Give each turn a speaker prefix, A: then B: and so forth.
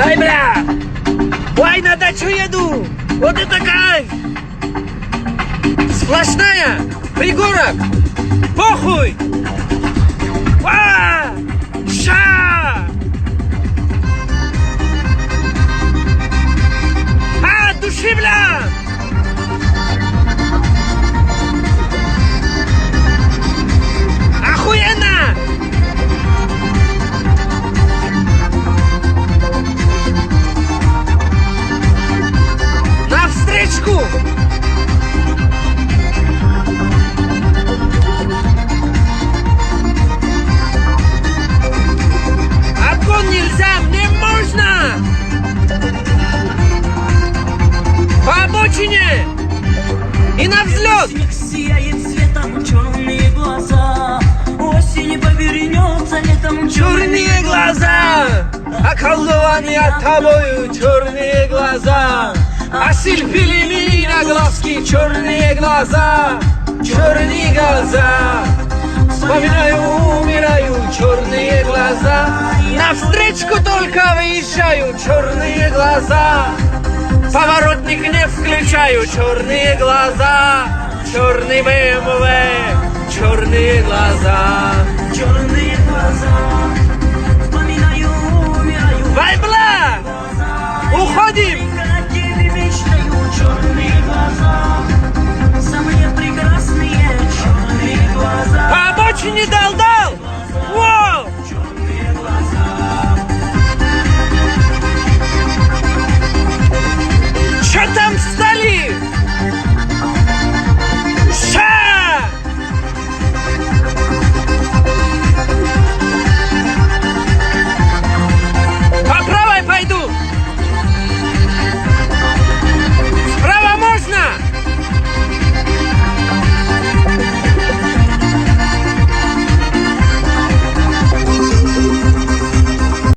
A: Ай, бля! Ой, на дачу еду! Вот это кайф! Сплошная! Пригорок! Похуй! Ва! Ша! А, души, бля! Охуенно! Навстречку! Обгон нельзя, мне можно! По обочине! И на взлет!
B: Снег сияет светом, черные глаза. Осень повернется летом,
A: Черные глаза! Околдованы тобою черные глаза! Ослепили меня глазки, черные глаза! Черные глаза! Вспоминаю, умираю, черные глаза! Навстречку только выезжаю, черные глаза! Поворотник не включаю, черные глаза! Черный БМВ, черные глаза!
B: черные глаза. Вспоминаю, умираю.
A: Вайбла! Уходим!
B: Хотели мечтаю, черные глаза. Самые прекрасные черные глаза.
A: По обочине дал-дал!